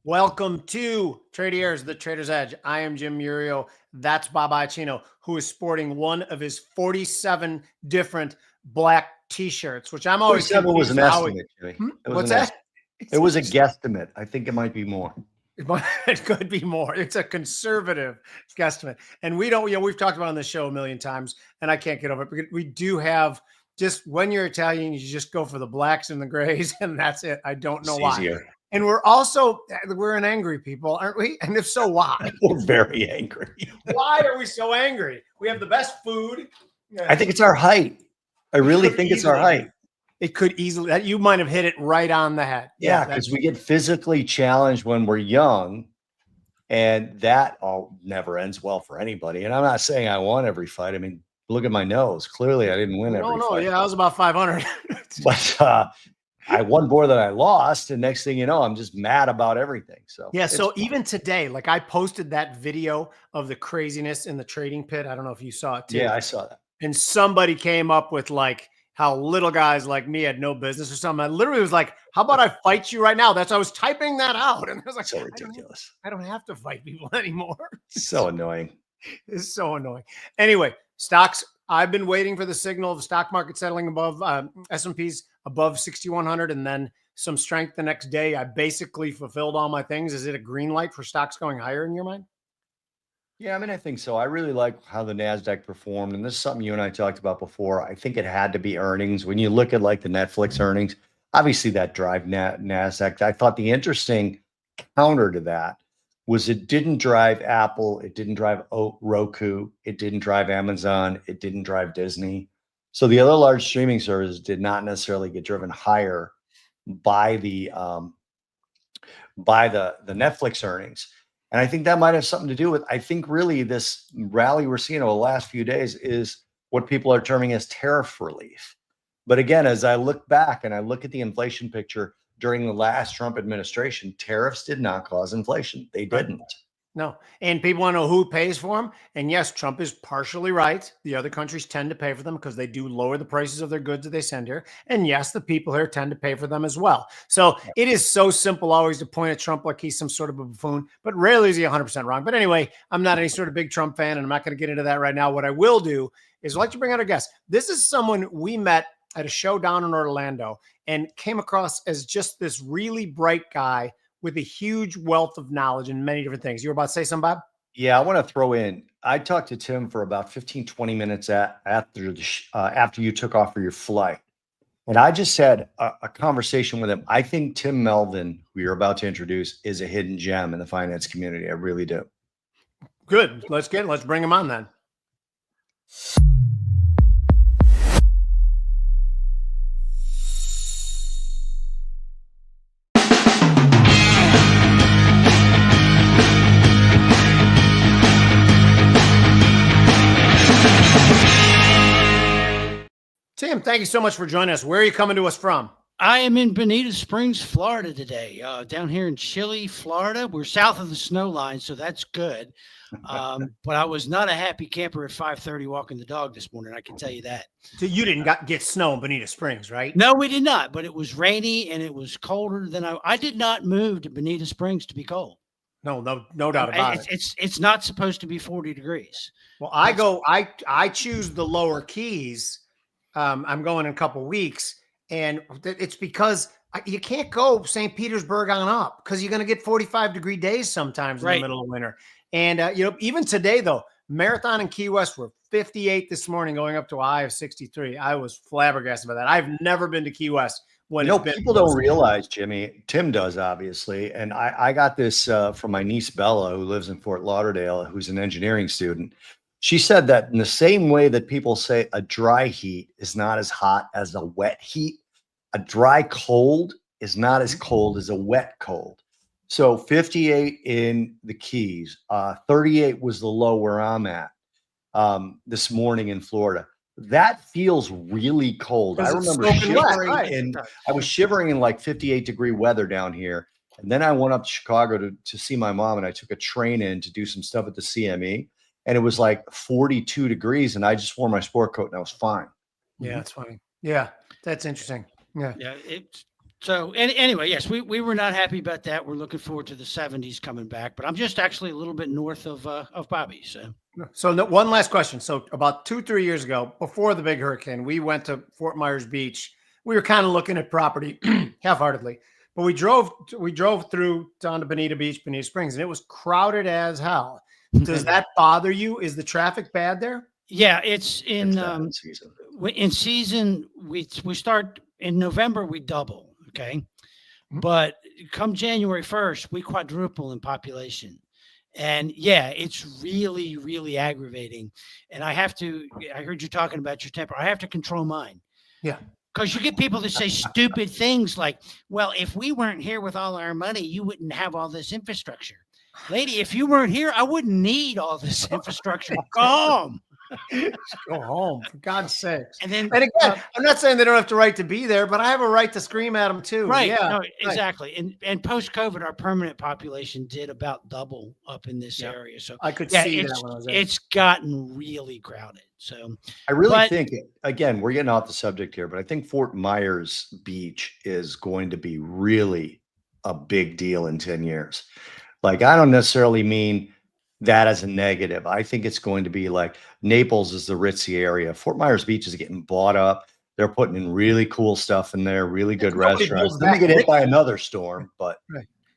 Welcome to Tradiers, the Trader's Edge. I am Jim Iuorio. That's Bob Iaccino, who is sporting one of his 47 different black T-shirts, which I'm always 47 was an confused estimate, Jimmy. What's that? It was a guesstimate. I think it might be more. It could be more. It's a conservative guesstimate. And we don't, we've talked about it on the show a million times, and I can't get over it. Because we do have, just when you're Italian, you just go for the blacks and the grays, and that's it. I don't know why. Easier. And we're an angry people, aren't we? And if so, why? We're very angry. Why are we so angry? We have the best food. I think it's our height. I really think it's our height. It could easily, you might have hit it right on the head. Yeah, because we get physically challenged when we're young, and that all never ends well for anybody. And I'm not saying I won every fight. I mean, look at my nose. Clearly, I didn't win every fight. Yeah, I was about 500. But I won more than I lost, and next thing you know, I'm just mad about everything. So yeah, so even today, like I posted that video of the craziness in the trading pit. I don't know if you saw it too. Yeah, I saw that. And somebody came up with like how little guys like me had no business or something. I literally was like, how about I fight you right now? That's I was typing that out. And I was like, so ridiculous. I don't have to fight people anymore. So annoying. It's so annoying. Anyway, stocks. I've been waiting for the signal of the stock market settling above S&P's above 6,100 and then some strength the next day. I basically fulfilled all my things. Is it a green light for stocks going higher in your mind? Yeah, I mean, I think so. I really like how the NASDAQ performed. And this is something you and I talked about before. I think it had to be earnings. When you look at like the Netflix earnings, obviously that drive NASDAQ. I thought the interesting counter to that was it didn't drive Apple. It didn't drive Roku. It didn't drive Amazon. It didn't drive Disney. So the other large streaming services did not necessarily get driven higher by the Netflix earnings. And I think that might have something to do with, I think really this rally we're seeing over the last few days is what people are terming as tariff relief. But again, as I look back and I look at the inflation picture during the last Trump administration, tariffs did not cause inflation. They didn't. No. And people want to know who pays for them. And yes, Trump is partially right. The other countries tend to pay for them because they do lower the prices of their goods that they send here. And yes, the people here tend to pay for them as well. So it is so simple always to point at Trump like he's some sort of a buffoon, but rarely is he 100% wrong. But anyway, I'm not any sort of big Trump fan, and I'm not going to get into that right now. What I will do is I'd like to bring out a guest. This is someone we met at a show down in Orlando and came across as just this really bright guy with a huge wealth of knowledge in many different things. You were about to say something, Bob? Yeah, I want to throw in, I talked to Tim for about 15, 20 minutes after you took off for your flight. And I just had a conversation with him. I think Tim Melvin, who you're about to introduce, is a hidden gem in the finance community. I really do. Good. Let's bring him on then. Tim, thank you so much for joining us. Where are you coming to us from? I am in Bonita Springs, Florida today, down here in chilly Florida. We're south of the snow line, so that's good. But I was not a happy camper at 5:30 walking the dog this morning, I can tell you that. So you didn't get snow in Bonita Springs, right? No, we did not, but it was rainy and it was colder than I did not move to Bonita Springs to be cold. No doubt about it. It's not supposed to be 40 degrees. Well, I choose the lower keys. I'm going in a couple weeks, and it's because you can't go St. Petersburg on up because you're going to get 45-degree days sometimes in the middle of winter. And even today though, Marathon in Key West were 58 this morning, going up to a high of 63. I was flabbergasted by that. I've never been to Key West. People don't realize, Jimmy. Tim does, obviously, and I got this from my niece Bella, who lives in Fort Lauderdale, who's an engineering student. She said that in the same way that people say a dry heat is not as hot as a wet heat, a dry cold is not as cold as a wet cold. So 58 in the Keys, 38 was the low where I'm at this morning in Florida. That feels really cold. I remember shivering I was shivering in like 58-degree weather down here. And then I went up to Chicago to see my mom, and I took a train in to do some stuff at the CME. And it was like 42 degrees, and I just wore my sport coat and I was fine. Yeah, that's funny. Yeah, that's interesting. Yeah. Yeah. So anyway, yes, we were not happy about that. We're looking forward to the 70s coming back, but I'm just actually a little bit north of Bobby. So one last question. So about 2-3 years ago, before the big hurricane, we went to Fort Myers Beach. We were kind of looking at property half-heartedly, but we drove through down to Bonita Beach, Bonita Springs, and it was crowded as hell. Does that bother you? Is the traffic bad there? Yeah, it's in season. In season. We start in November. We double, okay, but come January 1st, we quadruple in population. And yeah, it's really, really aggravating. And I heard you talking about your temper. I have to control mine. Yeah. Because you get people that say stupid things like, well, if we weren't here with all our money, you wouldn't have all this infrastructure. Lady, if you weren't here, I wouldn't need all this infrastructure. Go home. Go home, for God's sakes. And again, I'm not saying they don't have the right to be there, but I have a right to scream at them too. Right. Yeah. No, exactly. And post-COVID, our permanent population did about double up in this area. So I could see that when I was there. It's gotten really crowded. So I really think, again, we're getting off the subject here, but I think Fort Myers Beach is going to be really a big deal in 10 years. Like, I don't necessarily mean that as a negative. I think it's going to be like Naples is the ritzy area. Fort Myers Beach is getting bought up. They're putting in really cool stuff in there, really good restaurants. Then they get hit by another storm, but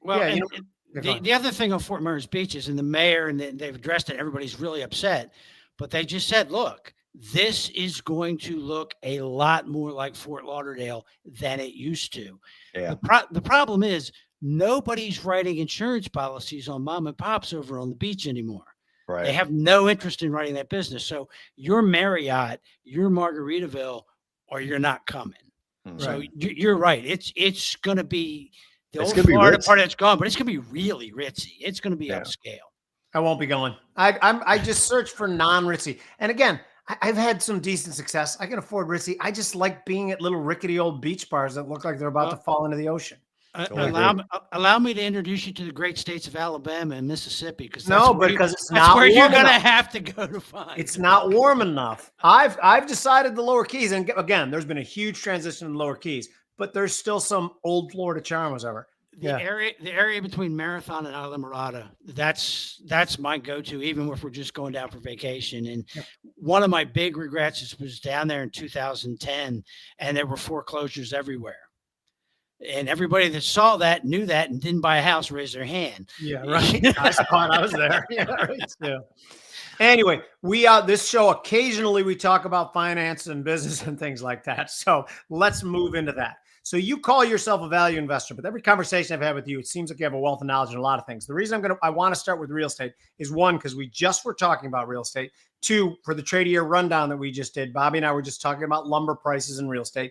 well, yeah, the other thing on Fort Myers Beach is, and the mayor, and they've addressed it, everybody's really upset, but they just said, look, this is going to look a lot more like Fort Lauderdale than it used to. Yeah. The problem is nobody's writing insurance policies on mom and pops over on the beach anymore. Right. They have no interest in running that business. So you're Marriott, you're Margaritaville, or you're not coming. Mm-hmm. So you're right. It's going to be the it's old Florida ritzy. part that's gone, but it's going to be really ritzy. It's going to be upscale. I won't be going. I just search for non-ritzy. And again, I've had some decent success. I can afford ritzy. I just like being at little rickety old beach bars that look like they're about to fall into the ocean. Allow me to introduce you to the great states of Alabama and Mississippi, because it's not where you're going to enough. have to go to find. It's not warm enough. I've decided the Lower Keys, and again, there's been a huge transition in the Lower Keys, but there's still some old Florida charm, as ever. The area between Marathon and Islamorada, that's my go-to, even if we're just going down for vacation. And one of my big regrets was down there in 2010, and there were foreclosures everywhere. And everybody that saw that, knew that, and didn't buy a house raised their hand. Yeah, right. I was there. Yeah, right. Yeah. Anyway, this show, occasionally we talk about finance and business and things like that. So let's move into that. So you call yourself a value investor, but every conversation I've had with you, it seems like you have a wealth of knowledge in a lot of things. The reason I want to start with real estate is, one, because we just were talking about real estate. Two, for the Tradier rundown that we just did, Bobby and I were just talking about lumber prices and real estate.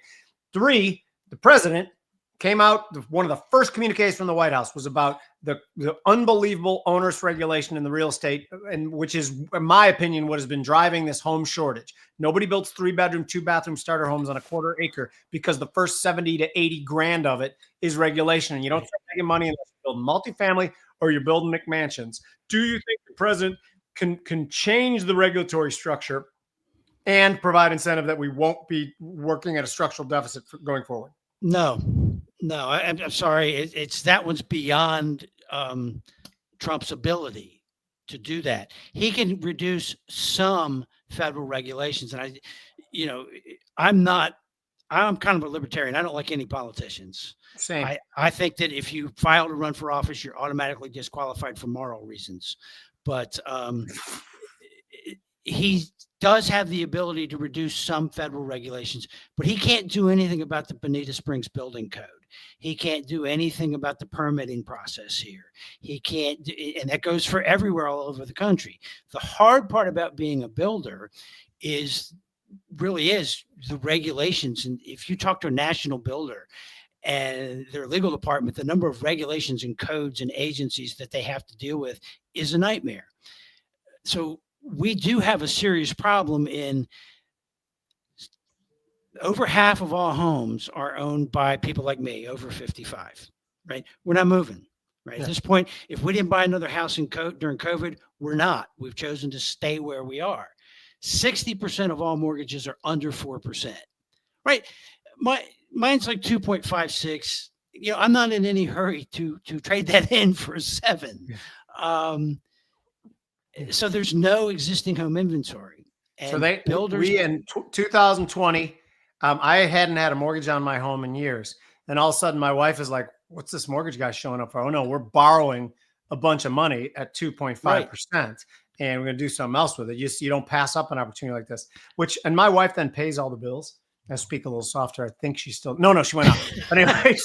Three, the president came out, one of the first communiques from the White House was about the unbelievable onerous regulation in the real estate, and which is, in my opinion, what has been driving this home shortage. Nobody builds 3-bedroom, 2-bathroom starter homes on a quarter acre because the first 70 to 80 grand of it is regulation. And you don't start making money unless you build multifamily or you're building McMansions. Do you think the president can change the regulatory structure and provide incentive that we won't be working at a structural deficit going forward? No, I'm sorry. It's that one's beyond Trump's ability to do that. He can reduce some federal regulations, and I'm kind of a libertarian. I don't like any politicians. Same. I think that if you file to run for office, you're automatically disqualified for moral reasons. But he does have the ability to reduce some federal regulations, but he can't do anything about the Bonita Springs building code. He can't do anything about the permitting process here. He can't, and that goes for everywhere all over the country. The hard part about being a builder really is the regulations. And if you talk to a national builder and their legal department, the number of regulations and codes and agencies that they have to deal with is a nightmare. So we do have a serious problem in over half of all homes are owned by people like me over 55, right? We're not moving, right? At this point, if we didn't buy another house during COVID, we're not. We've chosen to stay where we are. 60% of all mortgages are under 4%, right? Mine's like 2.56. You know, I'm not in any hurry to trade that in for a 7. So there's no existing home inventory. So And builders, we in 2020, I hadn't had a mortgage on my home in years. And all of a sudden my wife is like, what's this mortgage guy showing up for? Oh no, we're borrowing a bunch of money at 2.5%. And we're going to do something else with it. You don't pass up an opportunity like this, and my wife then pays all the bills. I speak a little softer. I think she's still, no, she went out. But anyway,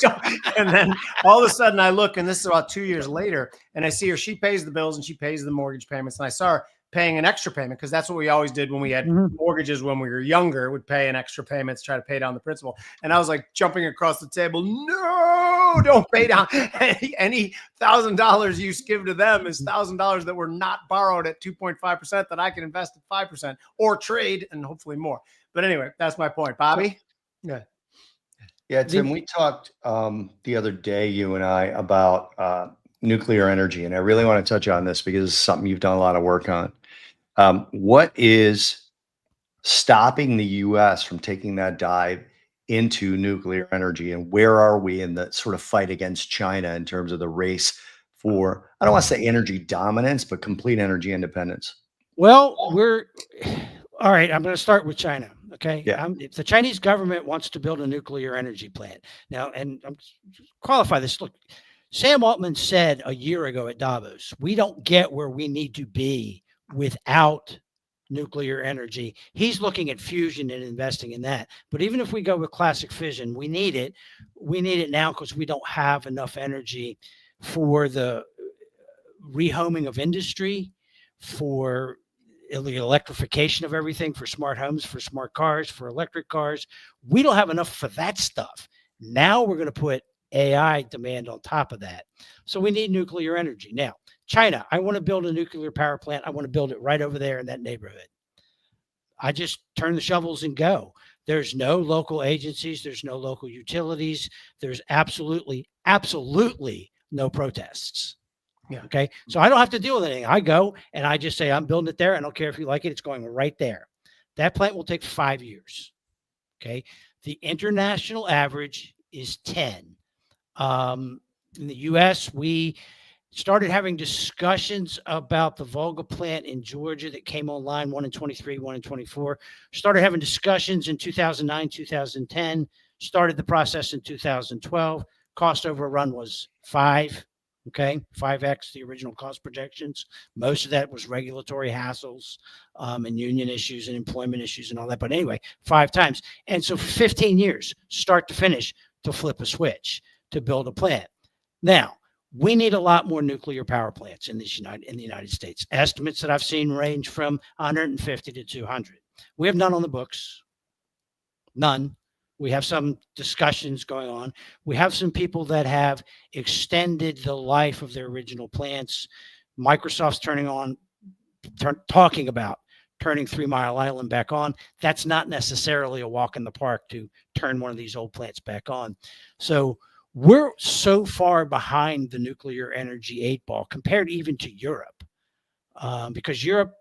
and then all of a sudden I look, and this is about 2 years later, and I see her, she pays the bills and she pays the mortgage payments. And I saw her paying an extra payment, because that's what we always did when we had mortgages when we were younger, would pay an extra payment to try to pay down the principal. And I was like jumping across the table, no, don't pay down any $1,000 you give to them is $1,000 that were not borrowed at 2.5% that I can invest at 5% or trade and hopefully more. But anyway, that's my point. Bobby? Yeah, Tim, we talked the other day, you and I, about nuclear energy, and I really want to touch on this because it's something you've done a lot of work on. What is stopping the U.S. from taking that dive into nuclear energy, and where are we in the sort of fight against China in terms of the race for, I don't want to say energy dominance, but complete energy independence? Well, all right. I'm going to start with China. Okay. Yeah. If the Chinese government wants to build a nuclear energy plant now, and I'm qualify this. Look, Sam Altman said a year ago at Davos, we don't get where we need to be without nuclear energy. He's looking at fusion and investing in that. But even if we go with classic fission, we need it. We need it now because we don't have enough energy for the rehoming of industry, for the electrification of everything, for smart homes, for smart cars, for electric cars. We don't have enough for that stuff. Now we're going to put AI demand on top of that. So we need nuclear energy. Now, China, I want to build a nuclear power plant. I want to build it right over there in that neighborhood. I just turn the shovels and go. There's no local agencies. There's no local utilities. There's absolutely no protests. Yeah. Okay. So I don't have to deal with anything. I go and I just say, I'm building it there. I don't care if you like it. It's going right there. That plant will take 5 years. Okay. The international average is 10. In the US, we started having discussions about the Volga plant in Georgia that came online, 1 in 23, 1 in 24. Started having discussions in 2009, 2010. Started the process in 2012. Cost overrun was 5. Okay, 5x the original cost projections. Most of that was regulatory hassles and union issues and employment issues and all that. But anyway, 5 times. And so 15 years, start to finish, to flip a switch, to build a plant. Now, we need a lot more nuclear power plants in the United States. Estimates that I've seen range from 150 to 200. We have none on the books. None. We have some discussions going on. We have some people that have extended the life of their original plants. Microsoft's talking about turning 3 Mile Island back on. That's not necessarily a walk in the park to turn one of these old plants back on. So we're so far behind the nuclear energy 8-ball compared even to Europe, because Europe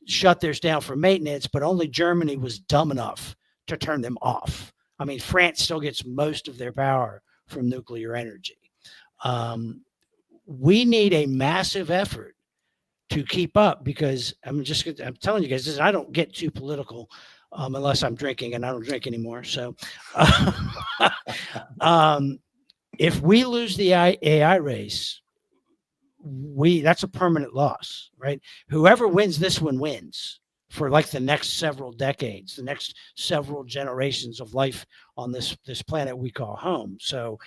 shut theirs down for maintenance, but only Germany was dumb enough to turn them off. I mean, France still gets most of their power from nuclear energy. We need a massive effort to keep up, because I'm telling you guys this, I don't get too political unless I'm drinking, and I don't drink anymore. So if we lose the AI race, that's a permanent loss, right? Whoever wins this one wins for like the next several decades, the next several generations of life on this planet we call home. So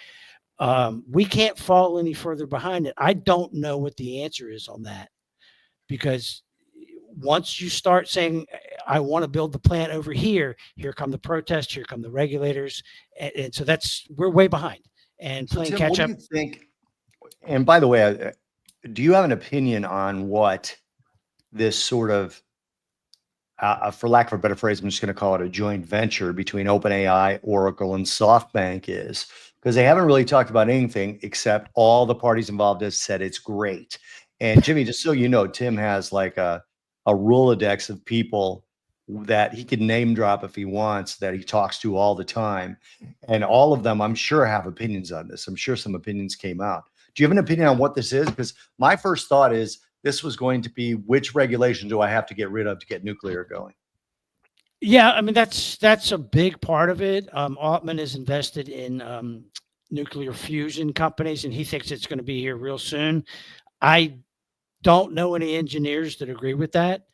we can't fall any further behind it. I don't know what the answer is on that, because once you start saying, I want to build the plant over here, here come the protests, here come the regulators. And so we're way behind and playing catch up. What do you think? And by the way, do you have an opinion on what this sort of, for lack of a better phrase, I'm just going to call it a joint venture between OpenAI, Oracle, and SoftBank is? Because they haven't really talked about anything except all the parties involved have said it's great. And Jimmy, just so you know, Tim has like a Rolodex of people that he can name drop if he wants, that he talks to all the time. And all of them, I'm sure, have opinions on this. I'm sure some opinions came out. Do you have an opinion on what this is? Because my first thought is this was going to be, which regulation do I have to get rid of to get nuclear going? Yeah, I mean, that's a big part of it. Altman is invested in nuclear fusion companies, and he thinks it's going to be here real soon. I don't know any engineers that agree with that.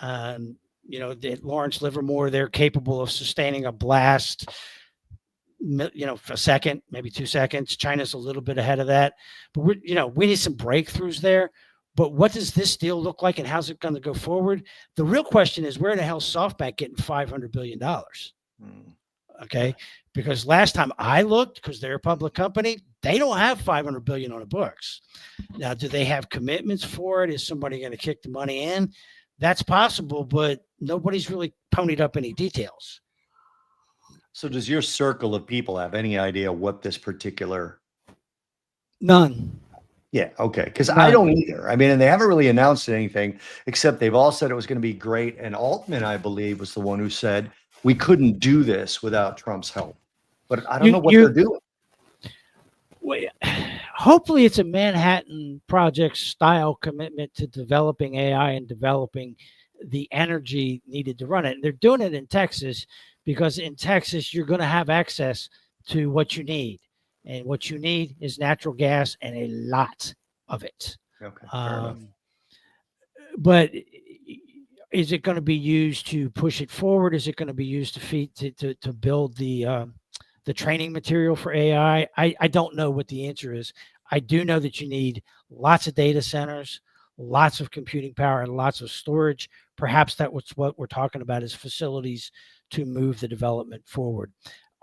That Lawrence Livermore, they're capable of sustaining a blast, for a second, maybe 2 seconds. China's a little bit ahead of that, but we need some breakthroughs there. But what does this deal look like, and how's it going to go forward? The real question is, where the hell is SoftBank getting $500 billion? Okay, because last time I looked, because they're a public company, they don't have $500 billion on the books. Now, do they have commitments for it? Is somebody going to kick the money in? That's possible, but nobody's really ponied up any details. So does your circle of people have any idea what this particular? None. Yeah. Okay. Because I don't either. I mean, and they haven't really announced anything, except they've all said it was going to be great. And Altman, I believe, was the one who said we couldn't do this without Trump's help. But I don't know what they're doing. Well, hopefully it's a Manhattan Project style commitment to developing AI and developing the energy needed to run it. And they're doing it in Texas because in Texas, you're going to have access to what you need. And what you need is natural gas and a lot of it. Okay, fair enough. But is it going to be used to push it forward? Is it going to be used to build the training material for AI? I don't know what the answer is. I do know that you need lots of data centers, lots of computing power, and lots of storage. Perhaps that's what we're talking about is facilities to move the development forward.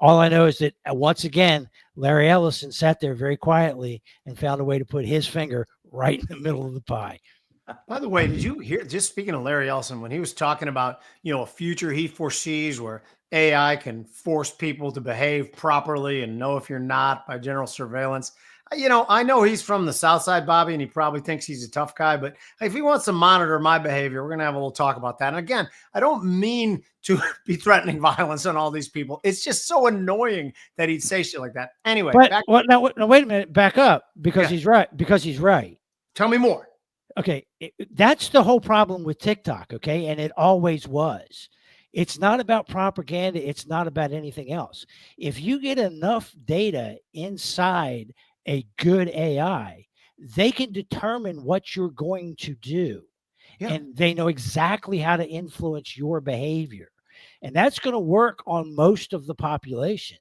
All I know is that once again, Larry Ellison sat there very quietly and found a way to put his finger right in the middle of the pie. By the way, did you hear, just speaking of Larry Ellison, when he was talking about, a future he foresees where AI can force people to behave properly and know if you're not by general surveillance? I know he's from the South Side, Bobby, and he probably thinks he's a tough guy, but if he wants to monitor my behavior, we're going to have a little talk about that. And again, I don't mean to be threatening violence on all these people. It's just so annoying that he'd say shit like that. Anyway. Now, wait a minute, back up, because he's right. Because he's right. Tell me more. Okay. That's the whole problem with TikTok. Okay. And it always was. It's not about propaganda. It's not about anything else. If you get enough data inside a good AI, they can determine what you're going to do. Yeah. And they know exactly how to influence your behavior. And that's going to work on most of the population.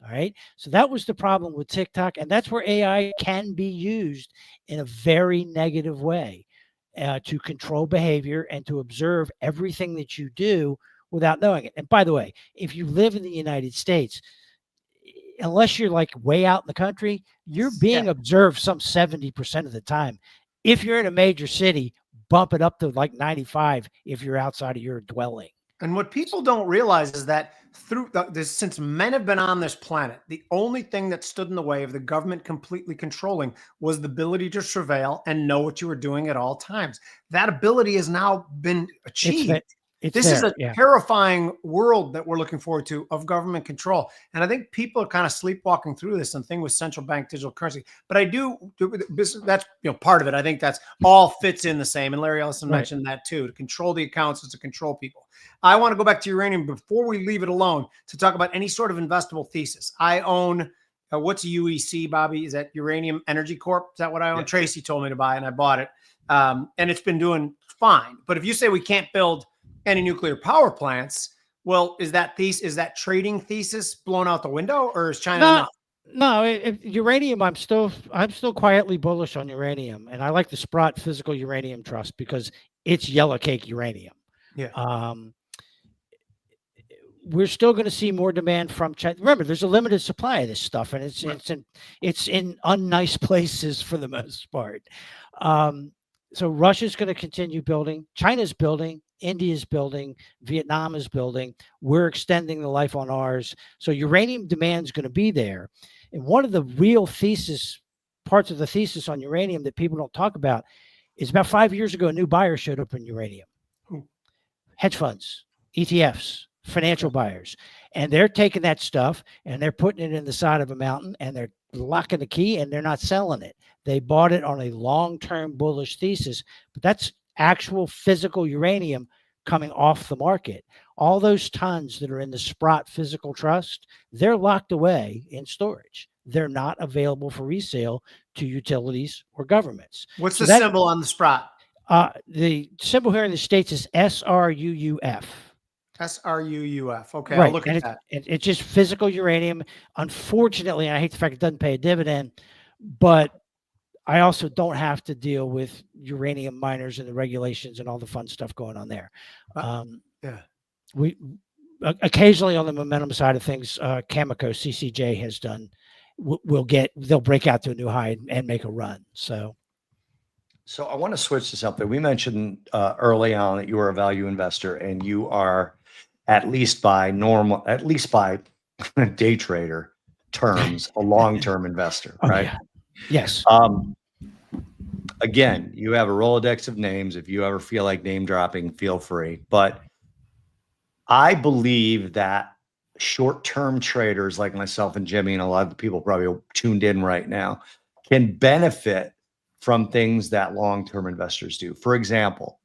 All right. So that was the problem with TikTok. And that's where AI can be used in a very negative way to control behavior and to observe everything that you do without knowing it. And by the way, if you live in the United States, unless you're like way out in the country, you're being observed some 70% of the time. If you're in a major city, bump it up to like 95 if you're outside of your dwelling. And what people don't realize is that since men have been on this planet, the only thing that stood in the way of the government completely controlling was the ability to surveil and know what you were doing at all times. That ability has now been achieved. This is a terrifying world that we're looking forward to of government control. And I think people are kind of sleepwalking through this thing with central bank digital currency. But that's part of it. I think that's all fits in the same. And Larry Ellison mentioned that too. To control the accounts is to control people. I want to go back to uranium before we leave it alone to talk about any sort of investable thesis. I own, what's UEC, Bobby? Is that Uranium Energy Corp? Is that what I own? Yeah. Tracy told me to buy and I bought it. And it's been doing fine. But if you say we can't build any nuclear power plants, well, is that trading thesis blown out the window, or is China No, uranium, I'm still quietly bullish on uranium, and I like the Sprott Physical Uranium Trust because it's yellow cake uranium. Yeah. We're still going to see more demand from China. Remember, there's a limited supply of this stuff, and it's in unnice places for the most part. So Russia's going to continue building. China's building. India's building. Vietnam is building. We're extending the life on ours. So uranium demand is going to be there. And one of the real parts of the thesis on uranium that people don't talk about is about 5 years ago, a new buyer showed up in uranium. Hedge funds. ETFs, financial buyers, and they're taking that stuff and they're putting it in the side of a mountain and they're locking the key and they're not selling it. They bought it on a long-term bullish thesis, but that's actual physical uranium coming off the market. All those tons that are in the Sprott Physical Trust, they're locked away in storage. They're not available for resale to utilities or governments. What's the symbol on the Sprott? The symbol here in the States is SRUUF. SRUUF. Okay, right. I'll look at that. It's just physical uranium. Unfortunately, I hate the fact it doesn't pay a dividend, but I also don't have to deal with uranium miners and the regulations and all the fun stuff going on there. We occasionally on the momentum side of things, Cameco CCJ has done. They'll break out to a new high and make a run. So I want to switch to something. We mentioned early on that you are a value investor and you are at least by day trader terms, a long-term investor, right? Yeah. Yes. Again, you have a Rolodex of names. If you ever feel like name dropping, feel free. But I believe that short-term traders like myself and Jimmy, and a lot of the people probably tuned in right now, can benefit from things that long-term investors do. For example,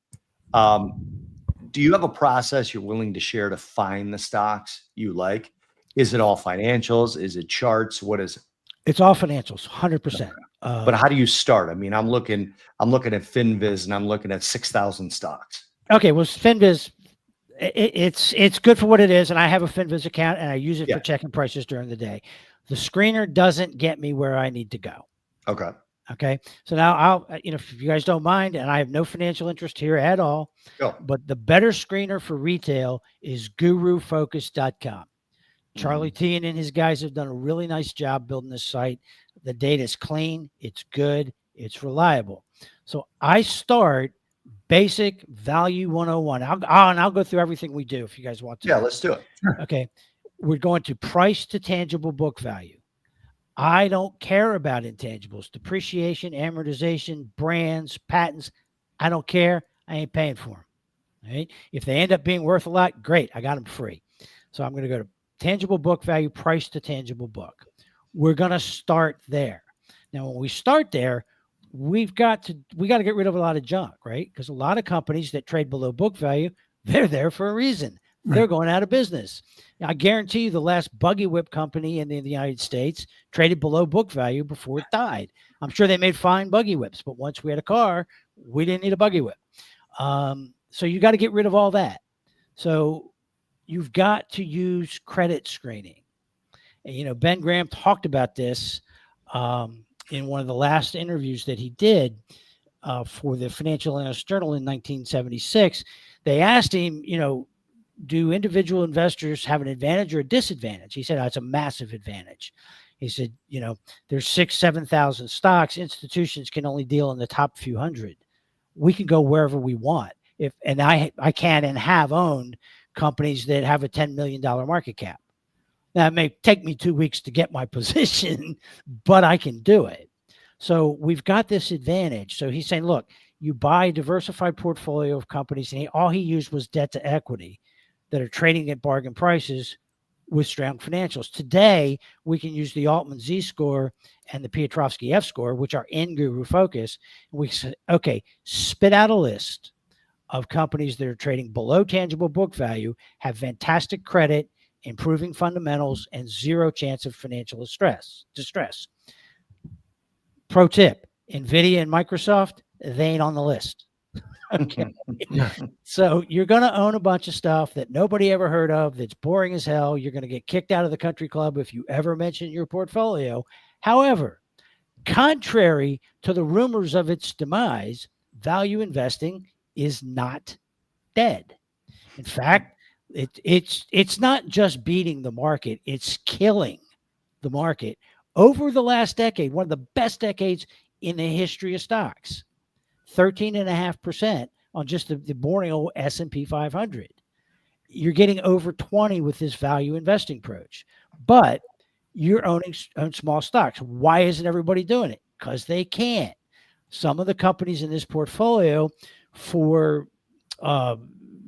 do you have a process you're willing to share to find the stocks you like? Is it all financials? Is it charts? What is it? It's all financials, 100%. But how do you start? I mean, I'm looking at FinViz and I'm looking at 6,000 stocks. Okay, well, FinViz, it's good for what it is, and I have a FinViz account and I use it for checking prices during the day. The screener doesn't get me where I need to go. Okay. So now if you guys don't mind, and I have no financial interest here at all, but the better screener for retail is gurufocus.com. Charlie T and his guys have done a really nice job building this site. The data is clean, it's good, it's reliable. So I start basic value 101. I'll go through everything we do if you guys want to. Yeah, let's do it. Sure. Okay. We're going to price to tangible book value. I don't care about intangibles, depreciation, amortization, brands, patents. I don't care. I ain't paying for them. All right. If they end up being worth a lot, great. I got them free. So I'm going to go to tangible book value, price to tangible book. We're going to start there. Now, when we start there, we got to get rid of a lot of junk, right? Because a lot of companies that trade below book value, they're there for a reason. They're going out of business. I guarantee you the last buggy whip company in the United States traded below book value before it died. I'm sure they made fine buggy whips, but once we had a car, we didn't need a buggy whip. So you got to get rid of all that. So you've got to use credit screening. And, Ben Graham talked about this in one of the last interviews that he did for the Financial Analyst Journal in 1976. They asked him, do individual investors have an advantage or a disadvantage? He said, it's a massive advantage. He said, there's 7,000 stocks. Institutions can only deal in the top few hundred. We can go wherever we want. I can and have owned companies that have a $10 million market cap. Now, it may take me 2 weeks to get my position, but I can do it. So we've got this advantage. So he's saying, look, you buy a diversified portfolio of companies, and all he used was debt to equity that are trading at bargain prices with strong financials. Today, we can use the Altman Z-score and the Piotrowski F-score, which are in Guru Focus. And we say, okay, spit out a list of companies that are trading below tangible book value, have fantastic credit, improving fundamentals, and zero chance of financial distress. Pro tip, NVIDIA and Microsoft, they ain't on the list. Okay. So you're going to own a bunch of stuff that nobody ever heard of, that's boring as hell. You're going to get kicked out of the country club if you ever mention your portfolio. However, contrary to the rumors of its demise, value investing is not dead. In fact, it's not just beating the market, it's killing the market. Over the last decade, one of the best decades in the history of stocks, 13.5% on just the boring old S&P 500. You're getting over 20 with this value investing approach, but you're owning small stocks. Why isn't everybody doing it? Because they can't. Some of the companies in this portfolio, for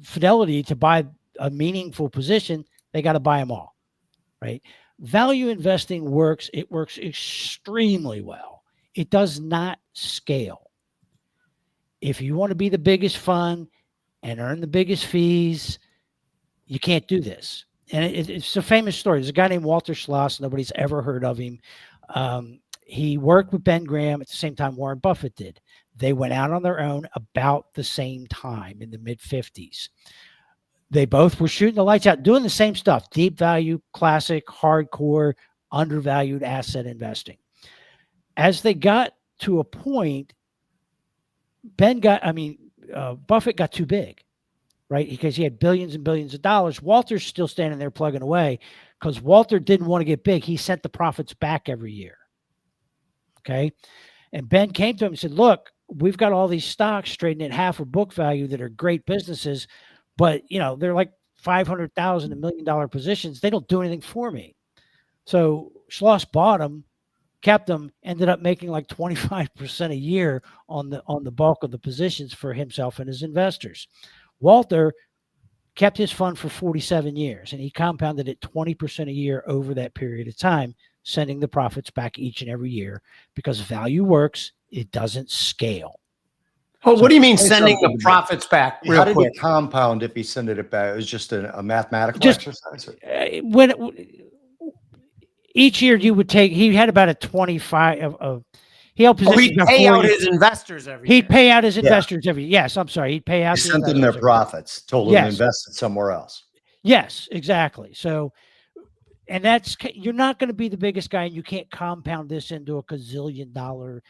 fidelity to buy a meaningful position, they got to buy them all, right? Value investing works. It works extremely well. It does not scale. If you want to be the biggest fund and earn the biggest fees, you can't do this. And it's a famous story. There's a guy named Walter Schloss. Nobody's ever heard of him. He worked with Ben Graham at the same time Warren Buffett did. They went out on their own about the same time in the mid-50s. They both were shooting the lights out, doing the same stuff: deep value, classic, hardcore, undervalued asset investing. As they got to a point, Buffett got too big, right? Because he had billions and billions of dollars. Walter's still standing there plugging away because Walter didn't want to get big. He sent the profits back every year. Okay. And Ben came to him and said, look, we've got all these stocks trading at half of book value that are great businesses, but they're like $500,000 $1 million positions. They don't do anything for me. So Schloss bought them, kept them, ended up making like 25% a year on the bulk of the positions for himself and his investors. Walter kept his fund for 47 years, and he compounded it 20% a year over that period of time, sending the profits back each and every year because value works. It doesn't scale. Oh, what do you mean sending the profits back? How did he compound if he sent it back? It was just a mathematical exercise? Each year you would take, he had about a 25 of he held positions. He'd pay out his investors every year. He'd pay out his investors every year. Yes, I'm sorry. He'd pay out. He sent them their profits, told them to invest it somewhere else. Yes, exactly. So, and you're not going to be the biggest guy, and you can't compound this into a gazillion dollar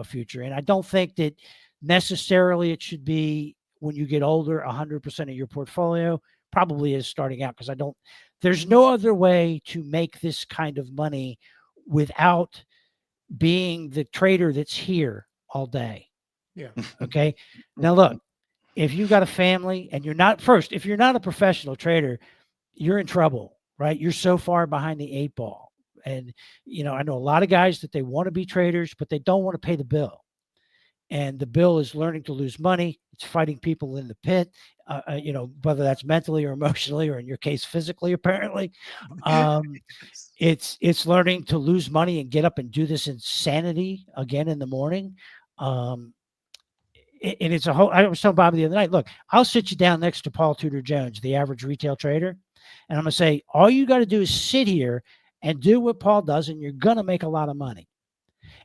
future. And I don't think that necessarily it should be when you get older 100% of your portfolio. Probably is starting out, because there's no other way to make this kind of money without being the trader that's here all day. Yeah. Okay. Now look, if you've got a family and if you're not a professional trader, you're in trouble, right? You're so far behind the 8 ball. And, I know a lot of guys that they want to be traders, but they don't want to pay the bill. And the bill is learning to lose money. It's fighting people in the pit, whether that's mentally or emotionally, or in your case, physically, apparently. It's learning to lose money and get up and do this insanity again in the morning. And it's I was telling Bobby the other night, look, I'll sit you down next to Paul Tudor Jones, the average retail trader. And I'm going to say, all you got to do is sit here and do what Paul does, and you're going to make a lot of money.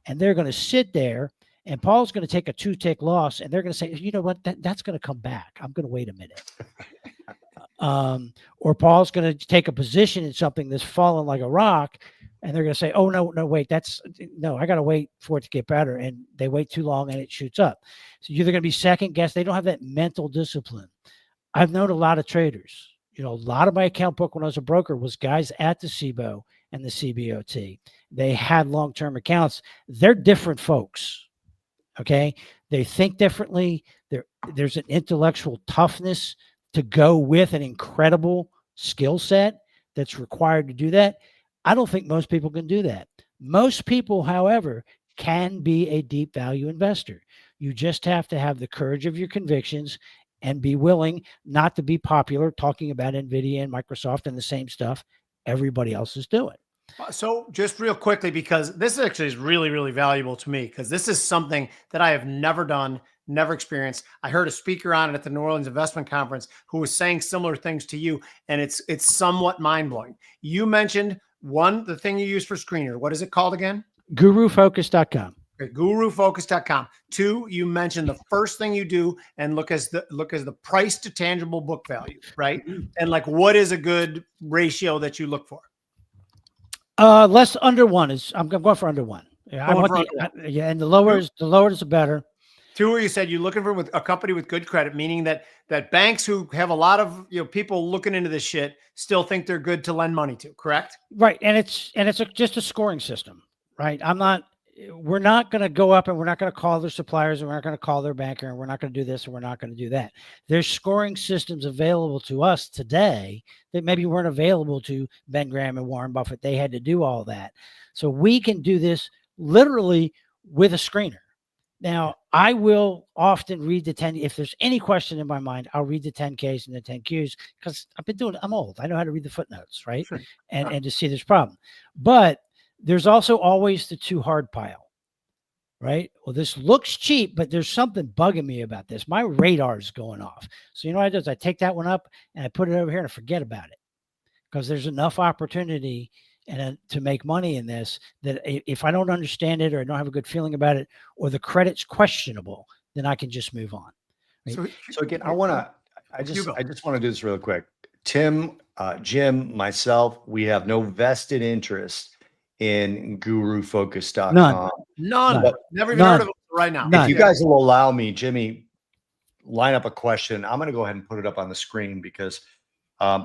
And they're going to sit there, and Paul's going to take a 2-tick loss, and they're going to say, you know what, that's going to come back. I'm going to wait a minute. Or Paul's going to take a position in something that's fallen like a rock, and they're going to say, oh, no, wait, I got to wait for it to get better. And they wait too long and it shoots up. So you're either going to be second guess. They don't have that mental discipline. I've known a lot of traders. A lot of my account book when I was a broker was guys at the CBO and the CBOT. They had long-term accounts. They're different folks. Okay. They think differently. There's an intellectual toughness to go with an incredible skill set that's required to do that. I don't think most people can do that. Most people, however, can be a deep value investor. You just have to have the courage of your convictions and be willing not to be popular talking about NVIDIA and Microsoft and the same stuff everybody else is doing. So just real quickly, because this actually is really, really valuable to me, because this is something that I have never done, never experienced. I heard a speaker on it at the New Orleans Investment Conference who was saying similar things to you, and it's somewhat mind-blowing. You mentioned the thing you use for screener. What is it called again? GuruFocus.com. Okay, GuruFocus.com. 2, you mentioned the first thing you do and look as the price to tangible book value, right? And like, what is a good ratio that you look for? Less under 1 is. I'm going for under 1. Yeah, and the lower is the better. 2, you said you're looking for a company with good credit, meaning that banks who have a lot of people looking into this shit still think they're good to lend money to. Correct? Right, and it's just a scoring system, right? We're not going to go up and we're not going to call their suppliers and we're not going to call their banker and we're not going to do this and we're not going to do that. There's scoring systems available to us today that maybe weren't available to Ben Graham and Warren Buffett. They had to do all that. So we can do this literally with a screener. Now, I will often read the 10. If there's any question in my mind, I'll read the 10Ks and the 10Qs because I've been doing it. I'm old. I know how to read the footnotes, right? Sure. And to see this problem. But there's also always the too hard pile, right? Well, this looks cheap, but there's something bugging me about this. My radar's going off. So you know what I do is I take that one up and I put it over here and I forget about it because there's enough opportunity and to make money in this that if I don't understand it or I don't have a good feeling about it or the credit's questionable, then I can just move on. Right? So again, I just want to do this real quick. Tim, Jim, myself, we have no vested interest in gurufocus.com. None. But never even heard of it right now. If you guys will allow me, Jimmy, line up a question. I'm going to go ahead and put it up on the screen because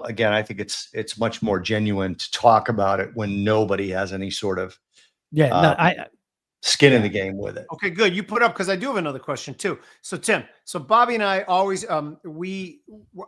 again, I think it's much more genuine to talk about it when nobody has any sort of skin in the game with it. Okay, good. You put up because I do have another question too. So Tim, so Bobby and I always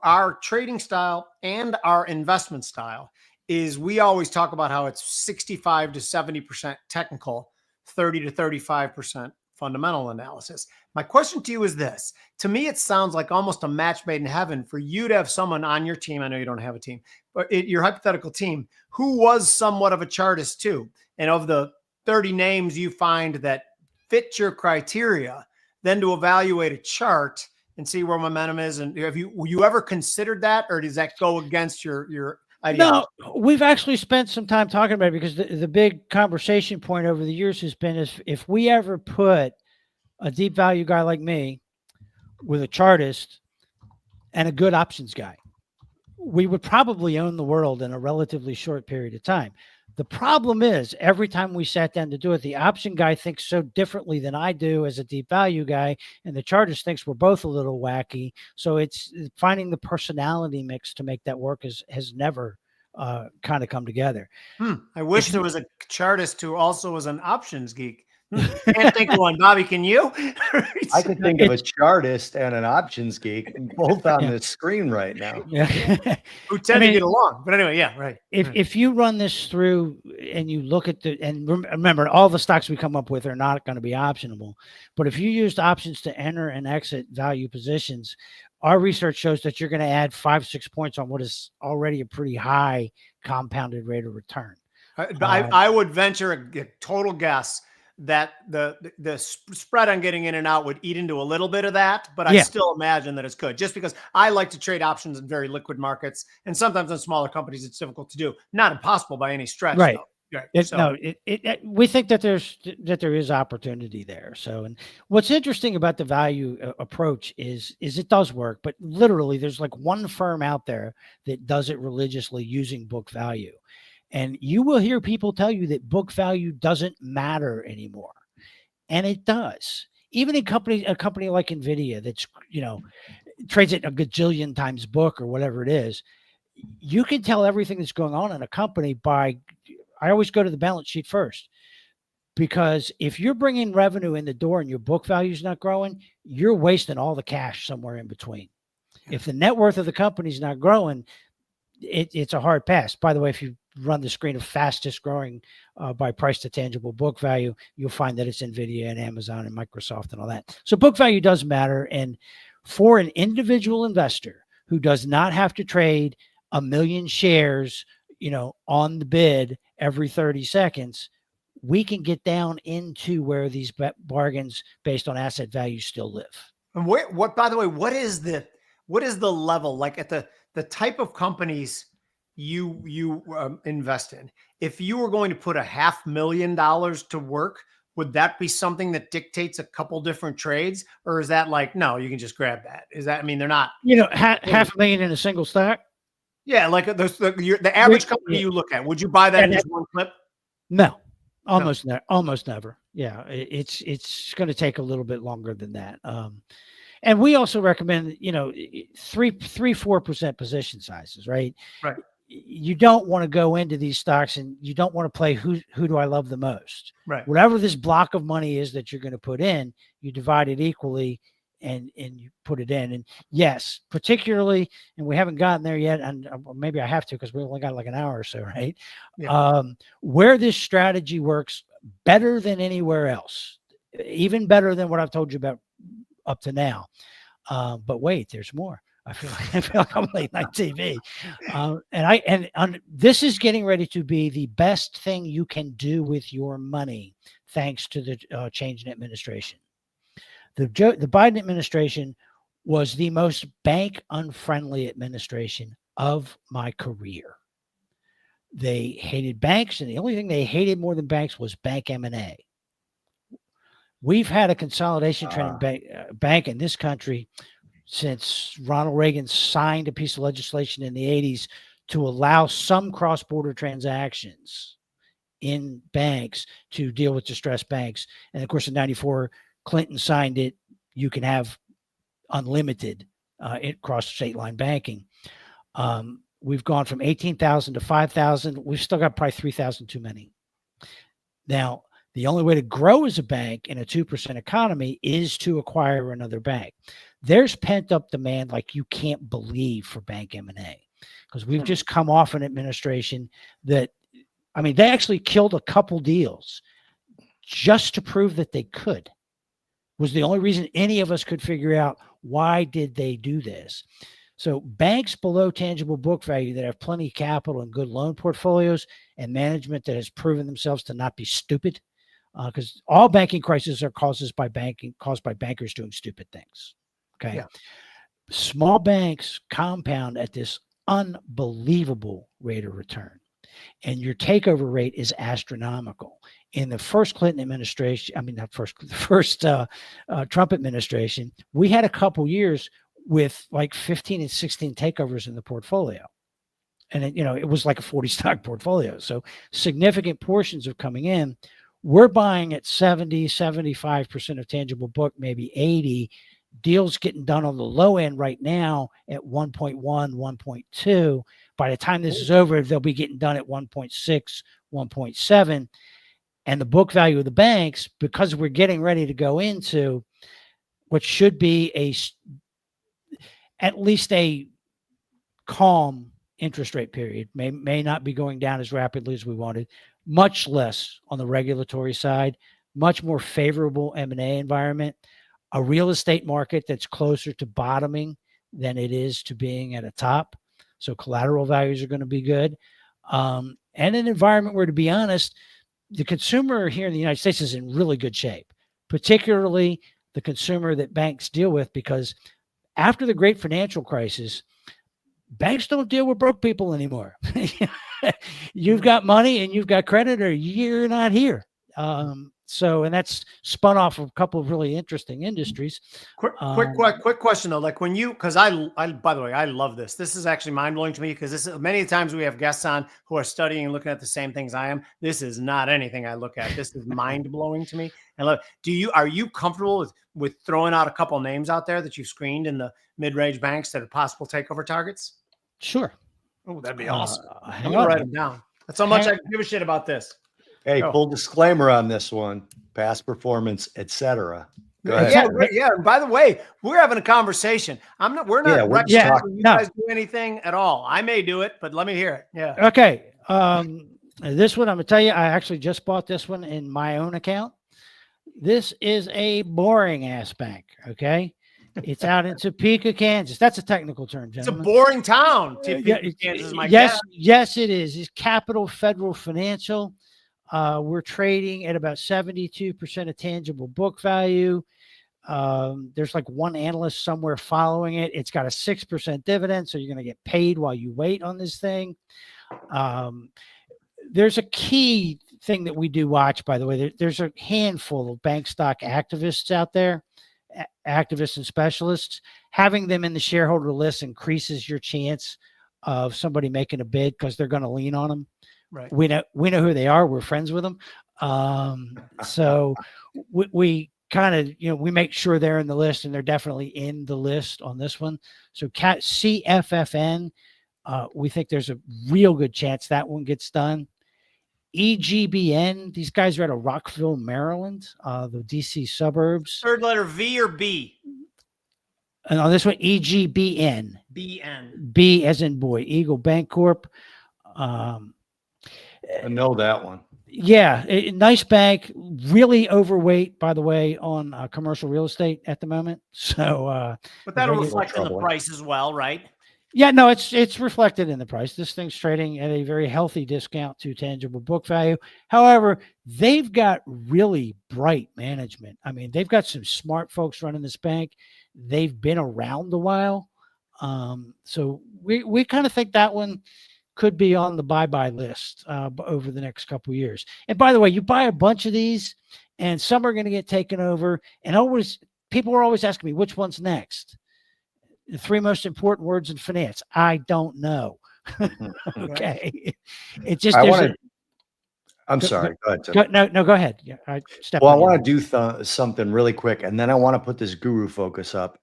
our trading style and our investment style is we always talk about how it's 65 to 70% technical, 30 to 35% fundamental analysis. My question to you is this. To me, it sounds like almost a match made in heaven for you to have someone on your team. I know you don't have a team, but your hypothetical team who was somewhat of a chartist too. And of the 30 names you find that fit your criteria, then to evaluate a chart and see where momentum is. And have you ever considered that, or does that go against your ideology? No, we've actually spent some time talking about it because the big conversation point over the years has been if we ever put a deep value guy like me with a chartist and a good options guy, we would probably own the world in a relatively short period of time. The problem is every time we sat down to do it, the option guy thinks so differently than I do as a deep value guy, and the chartist thinks we're both a little wacky. So it's finding the personality mix to make that work has never kind of come together. I wish there was a chartist who also was an options geek. Can't think of one. Bobby, can you? I can think of a chartist and an options geek both on this screen right now. Who tend to get along. But anyway, yeah, right. If you run this through and you look at and remember, all the stocks we come up with are not going to be optionable. But if you used options to enter and exit value positions, our research shows that you're going to add 5-6 points on what is already a pretty high compounded rate of return. I would venture a total guess that the spread on getting in and out would eat into a little bit of that, but I still imagine that it's good just because I like to trade options in very liquid markets. And sometimes in smaller companies, it's difficult to do. Not impossible by any stretch. Right. Though. Right. We think that there is opportunity there. So, and what's interesting about the value approach is it does work, but literally there's like one firm out there that does it religiously using book value. And you will hear people tell you that book value doesn't matter anymore. And it does. Even in a company like NVIDIA that's, trades at a gajillion times book or whatever it is, you can tell everything that's going on in a company I always go to the balance sheet first. Because if you're bringing revenue in the door and your book value is not growing, you're wasting all the cash somewhere in between. Yeah. If the net worth of the company is not growing, it's a hard pass. By the way, if you run the screen of fastest growing by price to tangible book value, you'll find that it's NVIDIA and Amazon and Microsoft and all that. So book value does matter. And for an individual investor who does not have to trade 1 million shares, on the bid every 30 seconds, we can get down into where these bargains based on asset value still live. And by the way, what is the level, like at the type of companies you invest in? If you were going to put $500,000 to work, would that be something that dictates a couple different trades, or is that like, no, you can just grab that? Is that, they're not, $500,000 in a single stock? Yeah. Like the average company you look at, would you buy that in just one clip? No, almost never. Yeah. It's going to take a little bit longer than that. And we also recommend, 3-4% position sizes, right? Right. You don't want to go into these stocks and you don't want to play who do I love the most. Right. Whatever this block of money is that you're going to put in, you divide it equally and you put it in. And yes, particularly, and we haven't gotten there yet, and maybe I have to because we only got like an hour or so, right? Yeah. Where this strategy works better than anywhere else even better than what I've told you about up to now. But wait, there's more. I feel like I'm late night TV, this is getting ready to be the best thing you can do with your money, thanks to the change in administration. The Biden administration was the most bank unfriendly administration of my career. They hated banks, and the only thing they hated more than banks was bank M&A. We've had a consolidation trend in bank in this country since Ronald Reagan signed a piece of legislation in the 80s to allow some cross-border transactions in banks to deal with distressed banks. And of course, in 94, Clinton signed it. You can have unlimited cross-state line banking. We've gone from 18,000 to 5,000. We've still got probably 3,000 too many. Now, the only way to grow as a bank in a 2% economy is to acquire another bank. There's pent-up demand like you can't believe for bank M&A, because we've just come off an administration that, I mean, they actually killed a couple deals just to prove that they could. Was the only reason any of us could figure out why did they do this. So banks below tangible book value that have plenty of capital and good loan portfolios and management that has proven themselves to not be stupid, because all banking crises are caused by bankers doing stupid things. Okay. Yeah. Small banks compound at this unbelievable rate of return, and your takeover rate is astronomical. In the first Clinton administration, the first Trump administration, we had a couple years with like 15 and 16 takeovers in the portfolio. And it was like a 40 stock portfolio. So significant portions of coming in. We're buying at 70, 75% of tangible book, maybe 80. Deals getting done on the low end right now at 1.1, 1.2. By the time this is over, they'll be getting done at 1.6, 1.7. And the book value of the banks, because we're getting ready to go into what should be at least a calm interest rate period, may not be going down as rapidly as we wanted, much less on the regulatory side, much more favorable M&A environment, a real estate market that's closer to bottoming than it is to being at a top. So collateral values are going to be good. And an environment where, to be honest, the consumer here in the United States is in really good shape, particularly the consumer that banks deal with, because after the great financial crisis, banks don't deal with broke people anymore. You've got money and you've got credit, or you're not here. And that's spun off of a couple of really interesting industries. Quick question though. Like when because by the way, I love this. This is actually mind blowing to me, because this is many times we have guests on who are studying and looking at the same things I am. This is not anything I look at. This is mind blowing to me. And look, are you comfortable with throwing out a couple names out there that you've screened in the mid-range banks that are possible takeover targets? Sure. Oh, that'd be awesome. I'm gonna write them down. That's how much I give a shit about this. Hey, full disclaimer on this one: past performance, etc. Go ahead. Yeah. And by the way, we're having a conversation. We're not recommending you guys do anything at all. I may do it, but let me hear it. Yeah. Okay. This one, I'm gonna tell you, I actually just bought this one in my own account. This is a boring ass bank. Okay. It's out in Topeka, Kansas. That's a technical term, gentlemen. It's a boring town. Topeka, Kansas, yes, it is. It's Capital Federal Financial. We're trading at about 72% of tangible book value. There's like one analyst somewhere following it. It's got a 6% dividend, so you're going to get paid while you wait on this thing. There's a key thing that we do watch, by the way. There's a handful of bank stock activists out there, activists and specialists. Having them in the shareholder list increases your chance of somebody making a bid, because they're going to lean on them. Right. We know who they are. We're friends with them. So we kind of, we make sure they're in the list, and they're definitely in the list on this one. So CFFN, we think there's a real good chance that one gets done. EGBN, these guys are out of Rockville, Maryland, the DC suburbs. Third letter V or B? And on this one, EGBN. BN. B as in boy, Eagle Bank Corp. I know that one. Yeah, nice bank, really overweight, by the way, on commercial real estate at the moment. So, But that'll regu- reflect in the troubling. price as well, right? yeah, no, it's reflected in the price. This thing's trading at a very healthy discount to tangible book value. However, they've got really bright management. I mean, they've got some smart folks running this bank. They've been around a while. So we kind of think that one could be on the bye-bye list over the next couple of years. And by the way, you buy a bunch of these and some are going to get taken over. And always people are always asking me, which one's next? The three most important words in finance. I don't know. Okay. It just, I there's want a, to. I'm go, sorry. Go ahead, Tim. no, go ahead. Yeah, I stepped Well, I on you. want to do something really quick, and then I want to put this guru focus up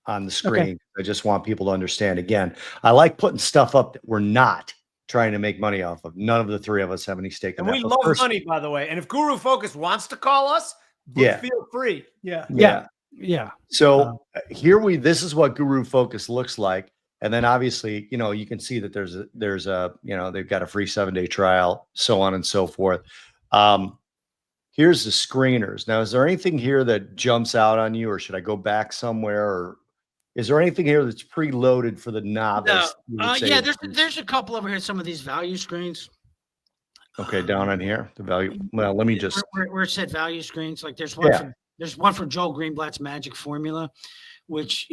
on the Okay. screen. I just want people to understand. Again, I like putting stuff up that we're not trying to make money off of. None of the three of us have any stake in And that. we But love first, money, by the way. And if Guru Focus wants to call us, Yeah. feel free. Yeah. Yeah. Yeah. So this is what Guru Focus looks like. And then obviously, you can see that there's a, they've got a free 7-day trial, so on and so forth. Here's the screeners. Now, is there anything here that jumps out on you, or should I go back somewhere, or is there anything here that's preloaded for the novice? No. Yeah, there's a couple over here, some of these value screens. Okay, down on here, the value. Well, let me just. Where it said value screens, like there's one Yeah. there's one for Joel Greenblatt's Magic Formula, which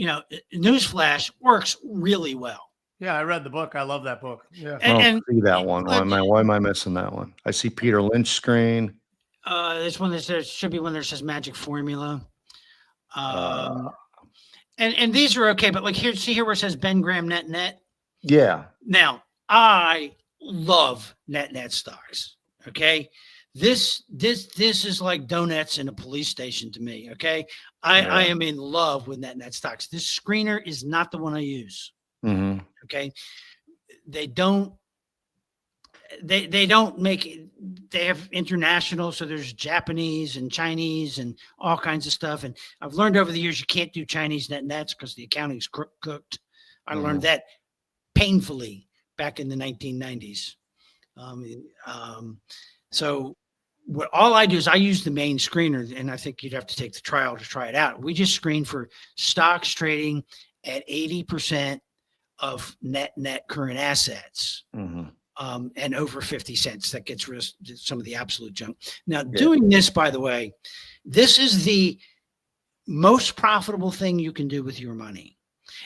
newsflash works really well. Yeah, I read the book. I love that book. Yeah. I don't see that one. Why am I missing that one? I see Peter Lynch screen. This one that says should be one that says Magic Formula. And these are okay, but like here, see here where it says Ben Graham net. Yeah. Now I love net stocks. Okay. This is like donuts in a police station to me. Okay. I am in love with net stocks. This screener is not the one I use. Mm-hmm. Okay. They don't make it. They have international. So there's Japanese and Chinese and all kinds of stuff. And I've learned over the years, you can't do Chinese nets because the accounting's cooked. I learned that painfully back in the 1990s. So all I do is I use the main screener, and I think you'd have to take the trial to try it out. We just screen for stocks trading at 80% of net current assets. And over 50 cents. That gets rid of some of the absolute junk. Now, doing this, by the way, this is the most profitable thing you can do with your money.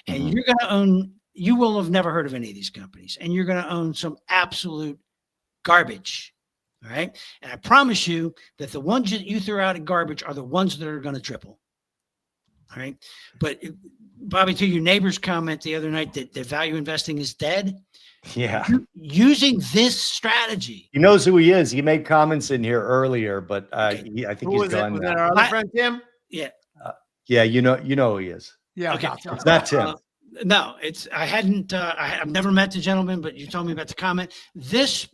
And you're going to own, you will have never heard of any of these companies, and you're going to own some absolute garbage. All right. And I promise you that the ones that you throw out in garbage are the ones that are going to triple. All right. But Bobby, to your neighbor's comment the other night that value investing is dead. Yeah. Using this strastrategy. He knows who he is. He made comments in here earlier, but I think he's gone. Was that our other friend, Tim? Yeah. Yeah. You know who he is. Yeah. Okay. It's not Tim. No, I've never met the gentleman, but you told me about the comment. This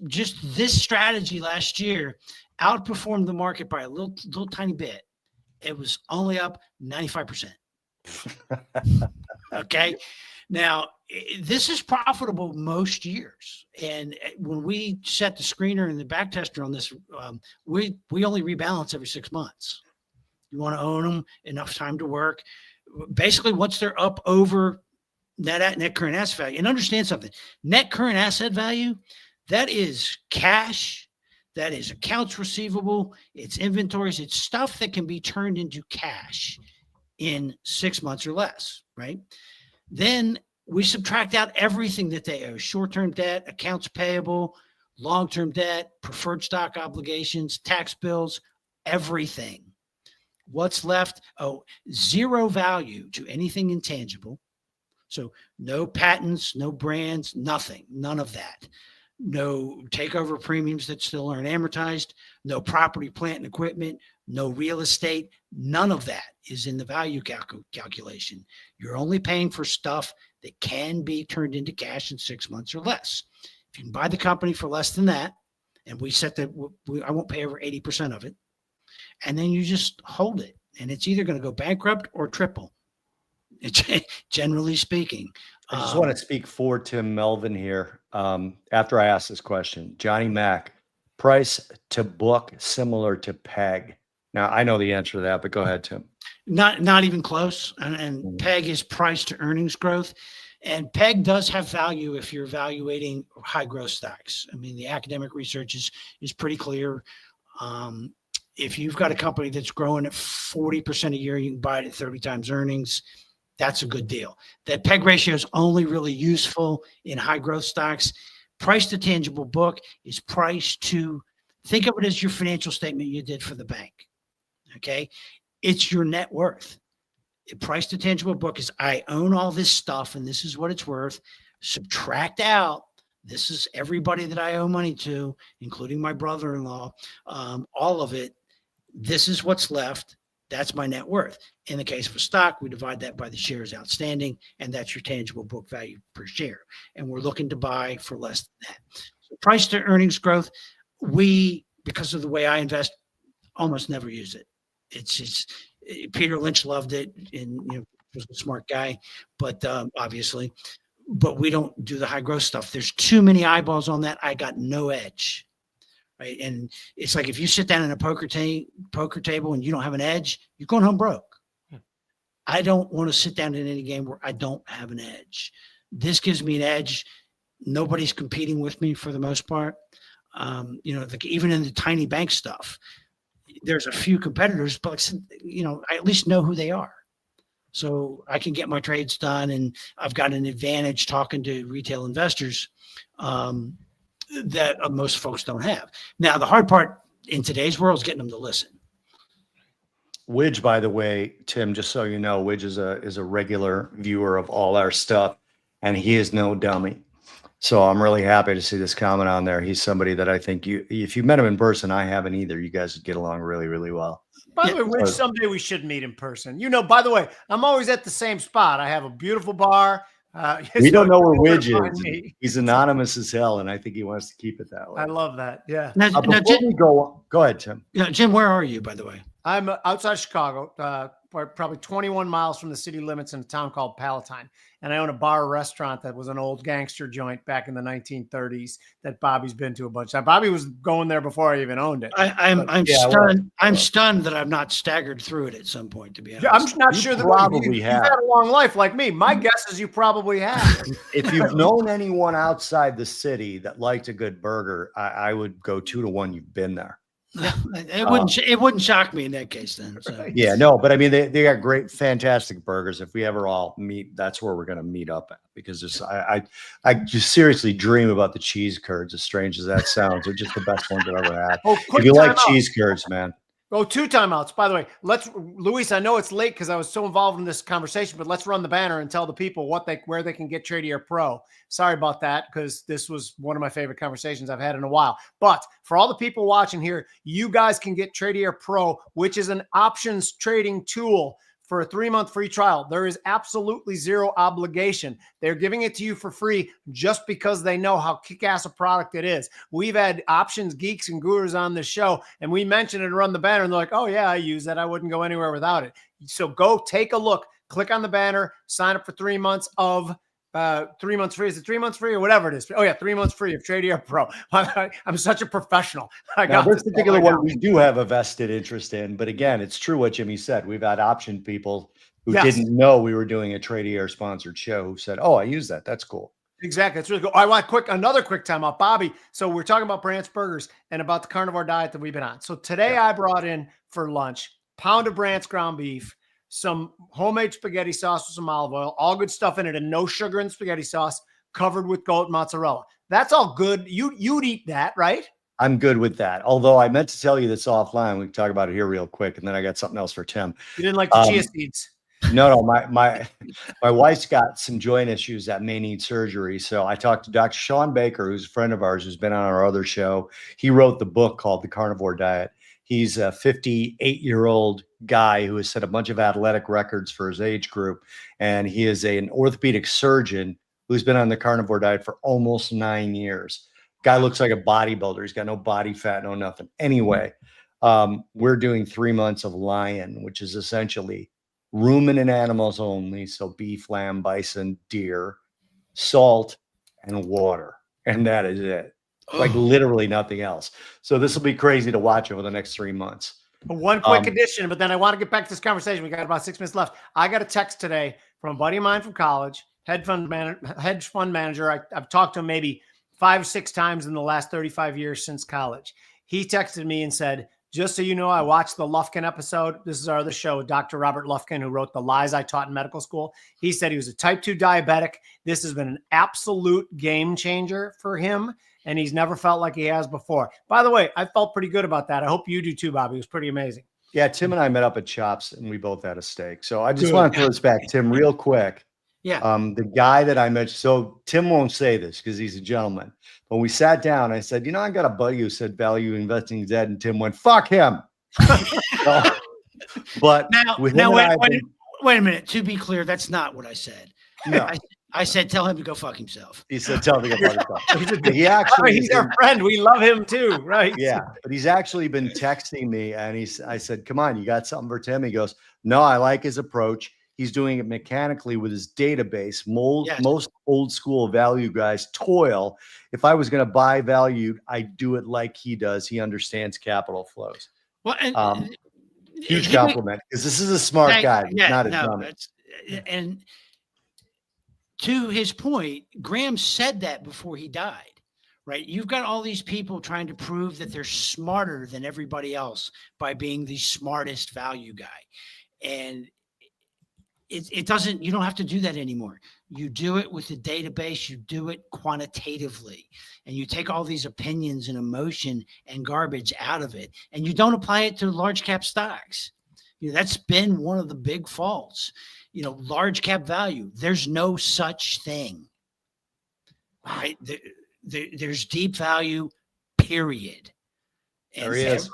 strategy last year outperformed the market by a little tiny bit. It was only up 95%. Okay. Now, this is profitable most years. And when we set the screener and the back tester on this, we only rebalance every 6 months. You want to own them enough time to work. Basically, once they're up over net current asset value, and understand something, net current asset value, that is cash, that is accounts receivable, it's inventories, it's stuff that can be turned into cash in 6 months or less, right? Then we subtract out everything that they owe: short-term debt, accounts payable, long-term debt, preferred stock obligations, tax bills, everything. What's left? Oh, zero value to anything intangible. So no patents, no brands, nothing, none of that. No takeover premiums that still aren't amortized, no property, plant, and equipment, no real estate. None of that is in the value calculation. You're only paying for stuff that can be turned into cash in 6 months or less. If you can buy the company for less than that, and we set that, I won't pay over 80% of it, and then you just hold it, and it's either going to go bankrupt or triple. Generally speaking. I just want to speak for Tim Melvin here. After I ask this question, Johnny Mack price to book similar to PEG? Now, I know the answer to that, but go ahead, Tim. Not even close. And Mhm. PEG is price to earnings growth. And PEG does have value if you're evaluating high growth stocks. I mean, the academic research is pretty clear. If you've got a company that's growing at 40% a year, you can buy it at 30 times earnings. That's a good deal. That PEG ratio is only really useful in high growth stocks. Price to tangible book is price to, think of it as your financial statement you did for the bank. Okay. It's your net worth. Price to tangible book is, I own all this stuff and this is what it's worth. Subtract out, this is everybody that I owe money to, including my brother-in-law, all of it. This is what's left. That's my net worth. In the case of a stock, we divide that by the shares outstanding, and that's your tangible book value per share. And we're looking to buy for less than that. So price to earnings growth, because of the way I invest, almost never use it. It's just, Peter Lynch loved it, and was a smart guy, but obviously, but we don't do the high growth stuff. There's too many eyeballs on that. I got no edge. Right. And it's like, if you sit down in a poker table and you don't have an edge, you're going home broke. I don't want to sit down in any game where I don't have an edge. This gives me an edge. Nobody's competing with me for the most part. Even in the tiny bank stuff, there's a few competitors, but I at least know who they are. So I can get my trades done, and I've got an advantage talking to retail investors that most folks don't have. Now, the hard part in today's world is getting them to listen. Widge, by the way, Tim, just so you know, Widge is a regular viewer of all our stuff, and he is no dummy. So I'm really happy to see this comment on there. He's somebody that I think if you met him in person, I haven't either. You guys would get along really, really well. By the way, Widge, someday we should meet in person. By the way, I'm always at the same spot. I have a beautiful bar. We don't know where Widge is. He's anonymous as hell, and I think he wants to keep it that way. I love that. Yeah. Go ahead, Tim. Yeah, Jim, where are you, by the way? I'm outside Chicago, probably 21 miles from the city limits in a town called Palatine. And I own a bar restaurant that was an old gangster joint back in the 1930s that Bobby's been to a bunch of times. Bobby was going there before I even owned it. I'm stunned. I'm stunned that I've not staggered through it at some point, to be honest. I'm not sure that probably you've had a long life like me. My guess is you probably have. If you've known anyone outside the city that liked a good burger, I would go 2-to-1. You've been there. It wouldn't shock me in that case then. So. Right. Yeah, no, but I mean, they got great, fantastic burgers. If we ever all meet, that's where we're going to meet up at, because I just seriously dream about the cheese curds, as strange as that sounds. They're just the best ones I've ever had. If you like cheese curds, man. Oh, 2 timeouts. By the way, Luis, I know it's late because I was so involved in this conversation, but let's run the banner and tell the people where they can get Tradier Pro. Sorry about that, because this was one of my favorite conversations I've had in a while. But for all the people watching here, you guys can get Tradier Pro, which is an options trading tool for a 3-month free trial. There is absolutely zero obligation. They're giving it to you for free just because they know how kick-ass a product it is. We've had options geeks and gurus on this show, and we mentioned it and run the banner, and they're like, oh yeah, I use that. I wouldn't go anywhere without it. So go take a look, click on the banner, sign up for 3 months of 3 months free. Is it 3 months free or whatever it is? Oh yeah, 3 months free of Tradier Pro. I'm such a professional. Now, this particular one we do have a vested interest in, but again, it's true what Jimmy said. We've had option people who didn't know we were doing a Tradier sponsored show who said, "Oh, I use that. That's cool." Exactly. That's really cool. I want another quick time out, Bobby. So we're talking about Brandt's Burgers and about the carnivore diet that we've been on. So today I brought in for lunch pound of Brandt's ground beef, some homemade spaghetti sauce with some olive oil, all good stuff in it, and no sugar in spaghetti sauce, covered with goat mozzarella. That's all good. You'd eat that, right? I'm good with that. Although I meant to tell you this offline. We can talk about it here real quick, and then I got something else for Tim. You didn't like the chia seeds? No. My wife's got some joint issues that may need surgery. So I talked to Dr. Sean Baker, who's a friend of ours, who's been on our other show. He wrote the book called The Carnivore Diet. He's a 58-year-old guy who has set a bunch of athletic records for his age group. And he is an orthopedic surgeon who's been on the carnivore diet for almost 9 years. Guy looks like a bodybuilder. He's got no body fat, no nothing. Anyway, we're doing 3 months of Lion, which is essentially ruminant animals only. So beef, lamb, bison, deer, salt, and water. And that is it. like literally nothing else. So this will be crazy to watch over the next 3 months. One quick addition, but then I want to get back to this conversation. We got about 6 minutes left. I got a text today from a buddy of mine from college, hedge fund manager. I've talked to him maybe 5 or 6 times in the last 35 years since college. He texted me and said, just so you know, I watched the Lufkin episode. This is our other show, Dr. Robert Lufkin, who wrote The Lies I Taught in Medical School. He said he was a type 2 diabetic. This has been an absolute game changer for him, and he's never felt like he has before. By the way, I felt pretty good about that. I hope you do too, Bobby. It was pretty amazing. Yeah, Tim and I met up at Chops, and we both had a steak. So I just want to throw this back, Tim, real quick. Yeah. The guy that I mentioned, so Tim won't say this because he's a gentleman. When we sat down, I said, I got a buddy who said value investing is dead, and Tim went, fuck him. But wait a minute. To be clear, that's not what I said. No. I said, tell him to go fuck himself. He said, tell him to go fuck himself. He's our friend. We love him too, right? Yeah, but he's actually been texting me, and I said, come on, you got something for Tim? He goes, no, I like his approach. He's doing it mechanically with his database. Most old school value guys toil. If I was going to buy value, I'd do it like he does. He understands capital flows. Well, and huge compliment, because this is a smart guy, not a dummy. And to his point, Graham said that before he died, right? You've got all these people trying to prove that they're smarter than everybody else by being the smartest value guy. And it doesn't, you don't have to do that anymore. You do it with the database, you do it quantitatively, and you take all these opinions and emotion and garbage out of it, and you don't apply it to large cap stocks. That's been one of the big faults. Large cap value, there's no such thing, right? There's deep value, period. And there he is.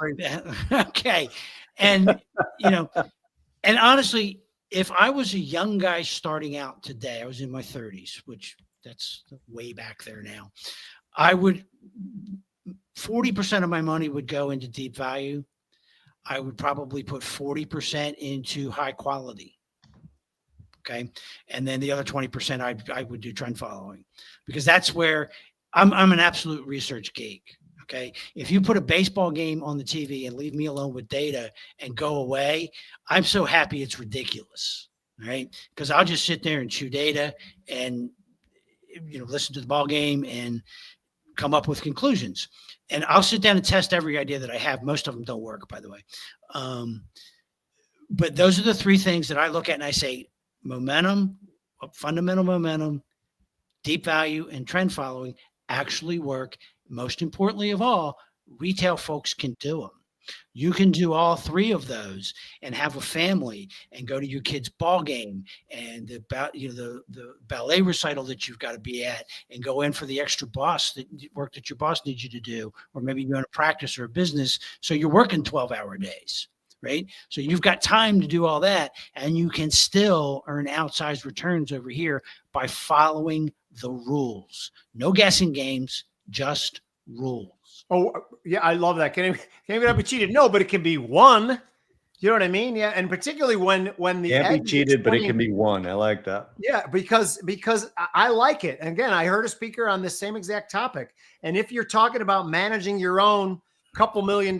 Okay. And, and honestly, if I was a young guy starting out today, I was in my 30s, which that's way back there now, 40% of my money would go into deep value. I would probably put 40% into high quality. Okay. And then the other 20% I would do trend following, because that's where I'm an absolute research geek. Okay. If you put a baseball game on the TV and leave me alone with data and go away, I'm so happy it's ridiculous. Right. Because I'll just sit there and chew data and, listen to the ball game and come up with conclusions. And I'll sit down and test every idea that I have. Most of them don't work, by the way. But those are the 3 things that I look at and I say, momentum, fundamental momentum, deep value, and trend following actually work. Most importantly of all, retail folks can do them. You can do all 3 of those and have a family and go to your kid's ball game and the ballet recital that you've got to be at, and go in for the extra work that your boss needs you to do, or maybe you're in a practice or a business, so you're working 12-hour days. Right. So you've got time to do all that, and you can still earn outsized returns over here by following the rules. No guessing games, just rules. Oh, yeah. I love that. Can it be cheated? No, but it can be won. You know what I mean? Yeah. And particularly when the can't be cheated, but it can be won. I like that. Yeah, because I like it. And again, I heard a speaker on this same exact topic. And if you're talking about managing your own couple $1 million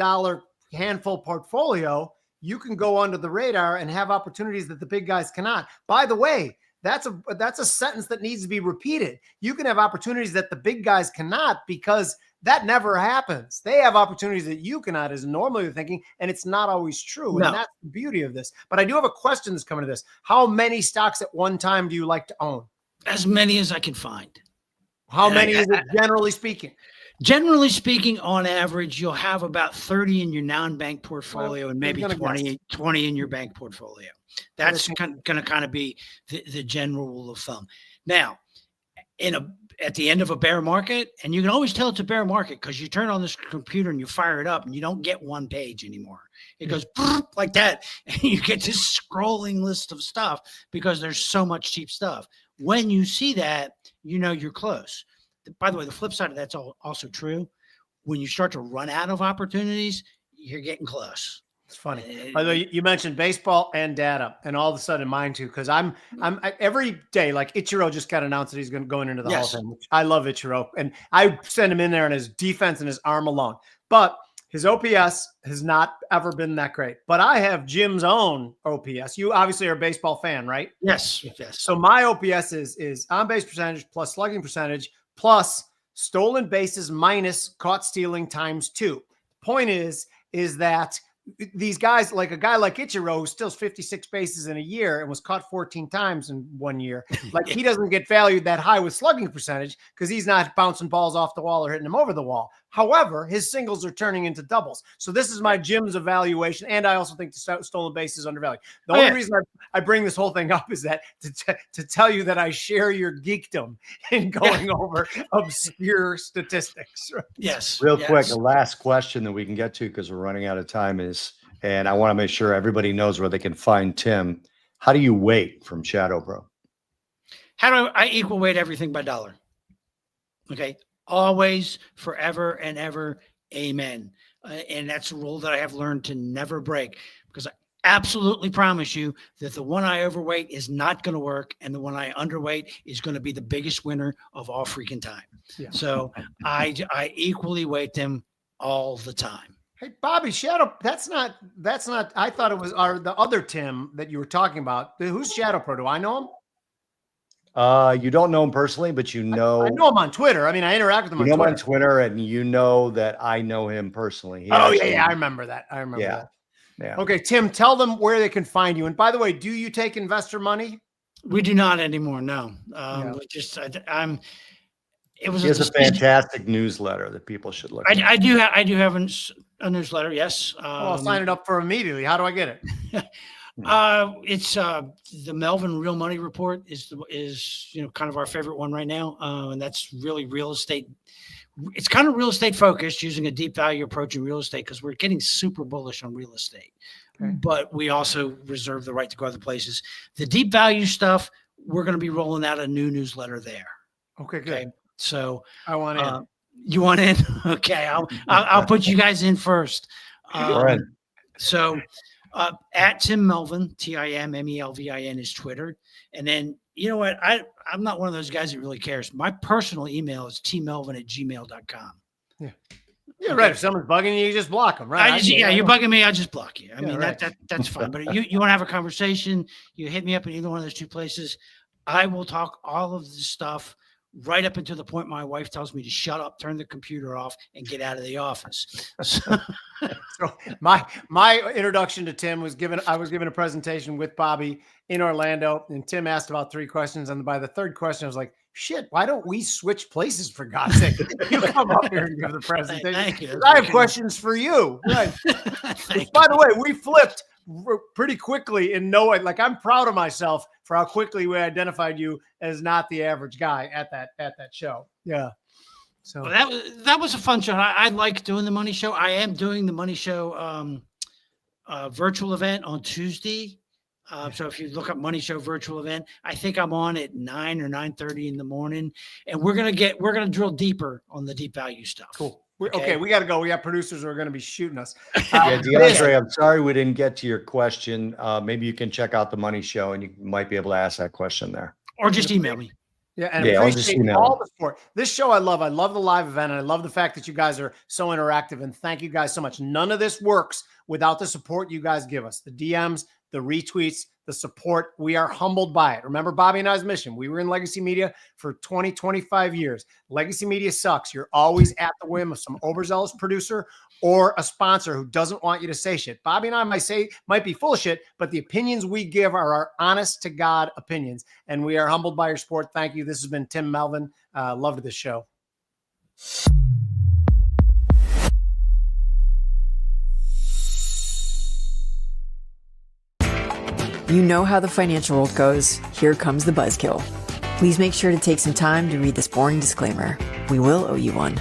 handful portfolio, you can go under the radar and have opportunities that the big guys cannot. By the way, that's a sentence that needs to be repeated. You can have opportunities that the big guys cannot, because that never happens. They have opportunities that you cannot, is normally the thinking, and it's not always true. No. And that's the beauty of this. But I do have a question that's coming to this. How many stocks at one time do you like to own? As many as I can find. How many is it, generally speaking? Generally speaking, on average, you'll have about 30 in your non-bank portfolio and maybe 20 in your bank portfolio. That's going to kind of be the general rule of thumb. Now, at the end of a bear market, and you can always tell it's a bear market because you turn on this computer and you fire it up and you don't get one page anymore. It goes like that, and you get this scrolling list of stuff because there's so much cheap stuff. When you see that, you're close. By the way, the flip side of that's also true. When you start to run out of opportunities, you're getting close. It's funny. By the way, you mentioned baseball and data, and all of a sudden mine too. Because I every day, like Ichiro just got announced that he's going into the Hall of Fame. Which I love Ichiro, and I send him in there on his defense and his arm alone. But his OPS has not ever been that great. But I have Jim's own OPS. You obviously are a baseball fan, right? Yes. So my OPS is on base percentage plus slugging percentage plus stolen bases minus caught stealing times 2. Point is that these guys, like a guy like Ichiro, who steals 56 bases in a year and was caught 14 times in 1 year, like he doesn't get valued that high with slugging percentage because he's not bouncing balls off the wall or hitting them over the wall. However, his singles are turning into doubles. So this is my Jim's evaluation, and I also think the stolen base is undervalued. The only reason I bring this whole thing up is that to tell you that I share your geekdom in going over obscure statistics. Right? Yes. Real quick, the last question that we can get to because we're running out of time is, and I want to make sure everybody knows where they can find Tim. How do you weight from Shadow Pro? How do I equal weight everything by dollar? Okay. Always, forever and ever. Amen. And that's a rule that I have learned to never break, because I absolutely promise you that the one I overweight is not going to work, and the one I underweight is going to be the biggest winner of all freaking time. Yeah. So I equally weight them all the time. Hey, Bobby, Shadow, that's not, I thought it was the other Tim that you were talking about. Who's Shadow Pro? Do I know him? You don't know him personally, but you know. I know him on Twitter. I mean, I interact with him on Twitter, and you know that I know him personally. I remember that. that. Yeah. Okay, Tim, tell them where they can find you. And by the way, do you take investor money? We do not anymore. No. It was a fantastic newsletter that people should look at. I do have a newsletter. Yes. I'll sign it up for immediately. How do I get it? It's the Melvin Real Money Report is kind of our favorite one right now, and that's really real estate. It's kind of real estate focused, using a deep value approach in real estate because we're getting super bullish on real estate, but we also reserve the right to go other places. The deep value stuff, we're going to be rolling out a new newsletter there. Okay, good. Okay? So I want in. You want in? Okay, I'll put you guys in first. All right. So. At Tim Melvin, TimMelvin is Twitter. And then, you know what? I'm not one of those guys that really cares. My personal email is tmelvin@gmail.com. Yeah. Yeah, right. If someone's bugging you, you just block them, right? You're bugging me, I just block you. I mean, that's fine. But you want to have a conversation, you hit me up in either one of those two places. I will talk all of this stuff right up until the point my wife tells me to shut up, turn the computer off, and get out of the office. So my introduction to Tim was I was given a presentation with Bobby in Orlando, and Tim asked about 3 questions. And by the 3rd question, I was like, shit, why don't we switch places, for God's sake? You come up here and give the presentation. Thank you. I have questions for you. Right. By the way, we flipped pretty quickly in knowing, like, I'm proud of myself for how quickly we identified you as not the average guy at that show. Yeah. So that was a fun show. I like doing the money show. I am doing the money show virtual event on Tuesday. So if you look up money show virtual event, I think I'm on at 9 or 9:30 in the morning, and we're going to drill deeper on the deep value stuff. Cool. Okay, we got to go. We got producers who are going to be shooting us. DeAndre, I'm sorry we didn't get to your question. Maybe you can check out the Money Show, and you might be able to ask that question there. Or just email me. Yeah, and appreciate all the support. This show I love. I love the live event, and I love the fact that you guys are so interactive, and thank you guys so much. None of this works without the support you guys give us. The DMs, the retweets, the support. We are humbled by it. Remember Bobby and I's mission. We were in legacy media for 20, 25 years. Legacy media sucks. You're always at the whim of some overzealous producer or a sponsor who doesn't want you to say shit. Bobby and I might be full of shit, but the opinions we give are our honest to God opinions. And we are humbled by your support. Thank you. This has been Tim Melvin. Loved this show. You know how the financial world goes. Here comes the buzzkill. Please make sure to take some time to read this boring disclaimer. We will owe you one.